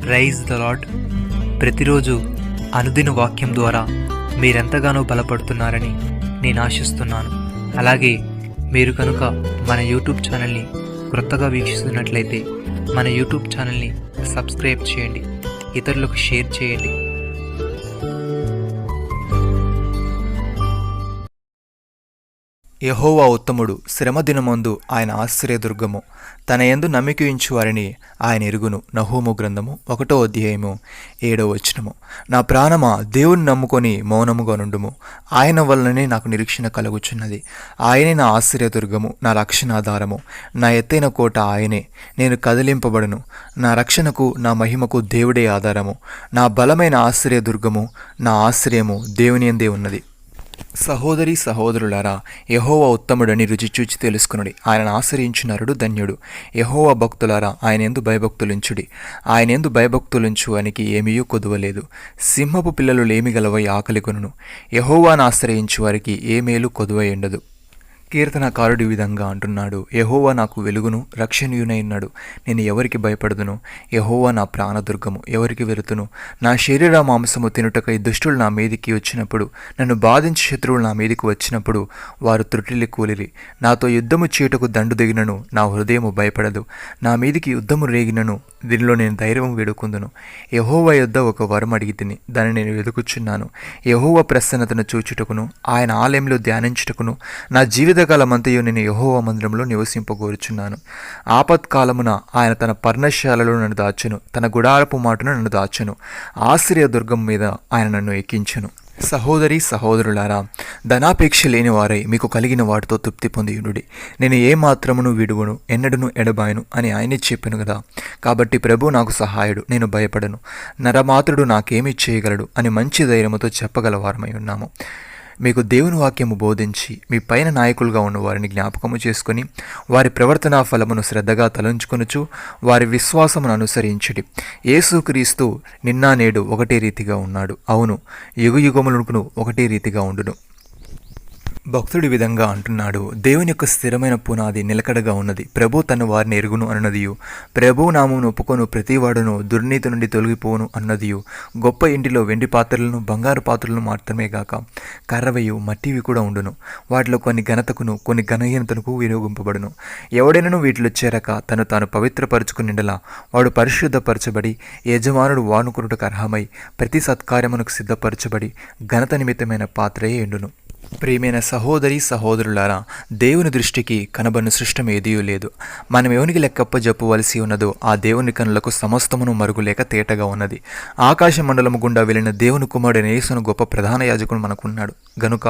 Praise the lord. ప్రతిరోజు అనుదిన వాక్యం ద్వారా మీరెంతగానో బలపడుతున్నారని నేను ఆశిస్తున్నాను. అలాగే మీరు కనుక మన యూట్యూబ్ ఛానల్ని క్రొత్తగా వీక్షిస్తున్నట్లయితే మన యూట్యూబ్ ఛానల్ని సబ్స్క్రైబ్ చేయండి, ఇతరులకు షేర్ చేయండి. యెహోవా ఉత్తముడు, శ్రమదినమందు ఆయన ఆశ్రయదుర్గము. తన యందు నమ్మికయించు వారిని ఆయన ఎరుగును. నహూము గ్రంథము 1వ అధ్యాయము 7వ వచనము. నా ప్రాణమా, దేవుని నమ్ముకొని మౌనముగా నుండుము. ఆయన వలననే నాకు నిరీక్షణ కలుగుచున్నది. ఆయనే నా ఆశ్రయదుర్గము, నా రక్షణాధారము, నా ఎత్తైన కోట ఆయనే. నేను కదిలింపబడును. నా రక్షణకు, నా మహిమకు దేవుడే ఆధారము. నా బలమైన ఆశ్రయదుర్గము, నా ఆశ్రయము దేవుని యందే ఉన్నది. సహోదరి సహోదరులారా, యెహోవా ఉత్తముడని రుచిచూచి తెలుసుకునుడి. ఆయనను ఆశ్రయించు నరుడు ధన్యుడు. యెహోవా భక్తులారా, ఆయనయందు భయభక్తులుంచుడి. ఆయనయందు భయభక్తులుంచు వానికి ఏమీయూ కొదువలేదు. సింహపు పిల్లలు లేమిగలవై ఆకలి కొనును. యెహోవాను ఆశ్రయించు వారికి ఏ మేలు కొదువై ఉండదు. కీర్తనకారుడు ఈ విధంగా అంటున్నాడు: యెహోవా నాకు వెలుగును రక్షణయునైనాడు. నేను ఎవరికి భయపడదును? యెహోవా నా ప్రాణదుర్గము, ఎవరికి వెళుతును? నా శరీర మాంసము తినుటకై దుష్టులు నా మీదికి వచ్చినప్పుడు, నన్ను బాధించి శత్రువులు నా మీదికి వచ్చినప్పుడు వారు త్రుటిల్లి కూలిరి. నాతో యుద్ధము చేయుటకు దండు దిగినను నా హృదయము భయపడదు. నా మీదికి యుద్ధము రేగినను దీనిలో నేను ధైర్యం వేడుకుందును. యెహోవా యొద్ద ఒక వరం అడిగి తిని దాన్ని నేను వెతుకుచున్నాను. యెహోవా ప్రసన్నతను చూచుటకును, ఆయన ఆలయంలో ధ్యానించుటకును నా జీవితకాలమంతయు నేను యెహోవా మందిరంలో నివసింపగోరుచున్నాను. ఆపత్కాలమున ఆయన తన పర్ణశాలలో నన్ను దాచును, తన గుడారపు మాటును నన్ను దాచును. ఆశ్రయ దుర్గం మీద ఆయన నన్ను ఎక్కించును. సహోదరి సహోదరులారా, ధనాపేక్ష లేని వారై మీకు కలిగిన వాటితో తృప్తి పొందియునుడి. నేను ఏ మాత్రమును విడువను, ఎన్నడను ఎడబాయను అని ఆయనే చెప్పాను కదా. కాబట్టి ప్రభు నాకు సహాయుడు, నేను భయపడను. నరమాత్రుడు నాకేమి చేయగలడు అని మంచి ధైర్యముతో చెప్పగల వారమై ఉన్నాము. మీకు దేవుని వాక్యము బోధించి మీ పైన నాయకులుగా ఉన్న వారిని జ్ఞాపకము చేసుకొని వారి ప్రవర్తనా ఫలమును శ్రద్ధగా తలంచుకొనుచు వారి విశ్వాసమును అనుసరించుడి. యేసుక్రీస్తు నిన్న నేడు ఒకటే రీతిగా ఉన్నాడు. అవును, యుగయుగములకు ఒకటే రీతిగా ఉండును. భక్తుడి విధంగా అంటున్నాడు: దేవుని యొక్క స్థిరమైన పునాది నిలకడగా ఉన్నది. ప్రభు తన వారిని ఎరుగును అన్నదియు, ప్రభు నామమును ఒప్పుకొను ప్రతివాడును దుర్నీతి నుండి తొలగిపోను అన్నదియు. గొప్ప ఇంటిలో వెండి పాత్రలను బంగారు పాత్రలను మాత్రమే గాక కర్రవయు మట్టివి కూడా ఉండును. వాటిలో కొన్ని ఘనతకును కొన్ని ఘనహీనతకు వినియోగింపబడును. ఎవడైనను వీటిలో చేరక తను తాను పవిత్రపరచుకునిండలా వాడు పరిశుద్ధపరచబడి యజమానుడు వానుకొనుటకు అర్హమై ప్రతి సత్కార్యమునకు సిద్ధపరచబడి ఘనత నిమిత్తమైన పాత్రయే ఎండును. ప్రియమైన సహోదరి సహోదరులారా, దేవుని దృష్టికి కనబడిన సృష్టం ఏదీ లేదు. మనం ఎవనికి లెక్కప్ప జప్పువలసి ఉన్నదో ఆ దేవుని కనులకు సమస్తమును మరుగులేక తేటగా ఉన్నది. ఆకాశ మండలము గుండా వెళ్ళిన దేవుని కుమారుడైన యేసును గొప్ప ప్రధాన యాజకుడు మనకున్నాడు గనుక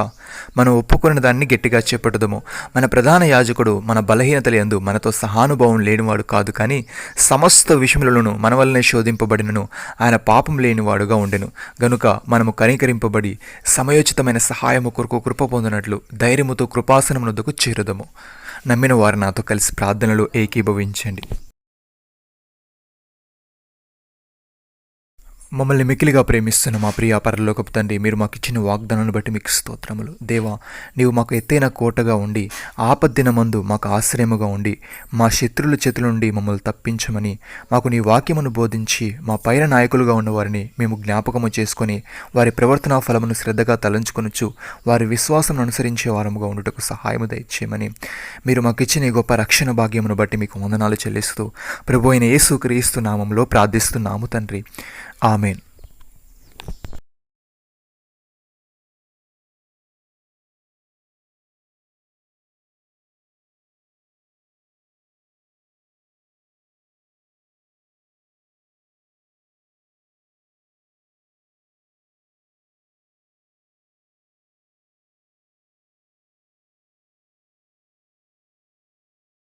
మనం ఒప్పుకున్న దాన్ని గట్టిగా చెప్పటము. మన ప్రధాన యాజకుడు మన బలహీనతల యందు మనతో సహానుభావం లేనివాడు కాదు, కానీ సమస్త విషయములను మన వల్లనే శోధింపబడినను ఆయన పాపం లేనివాడుగా ఉండెను. గనుక మనము కనికరింపబడి సమయోచితమైన సహాయము కొరకు కృప పొందినట్లు ధైర్యముతో కృపాసనమునొద్దకు చేరుదము. నమ్మిన వారు నాతో కలిసి ప్రార్థనలో ఏకీభవించండి. మమ్మల్ని మిక్కిలిగా ప్రేమిస్తున్న మా ప్రియ పరలోకపు తండ్రి, మీరు మాకు ఇచ్చిన వాగ్దానాన్ని బట్టి మీకు స్తోత్రములు. దేవా, నీవు మాకు ఎత్తైన కోటగా ఉండి ఆపద్దినమందు మాకు ఆశ్రయముగా ఉండి మా శత్రుల చేతుల నుండి మమ్మల్ని తప్పించమని మాకు నీ వాక్యమును బోధించి మా పైన నాయకులుగా ఉన్నవారిని మేము జ్ఞాపకము చేసుకొని వారి ప్రవర్తనా ఫలమును శ్రద్ధగా తలంచుకొనుచు వారి విశ్వాసం అనుసరించే వారముగా ఉండుటకు సహాయము దయచేయమని మీరు మాకు ఇచ్చిన ఈ గొప్ప రక్షణ భాగ్యమును బట్టి మీకు వందనాలు చెల్లిస్తూ ప్రభు అయిన యేసుక్రీస్తు నామములో ప్రార్థిస్తున్నాము తండ్రి. ఆమేన్.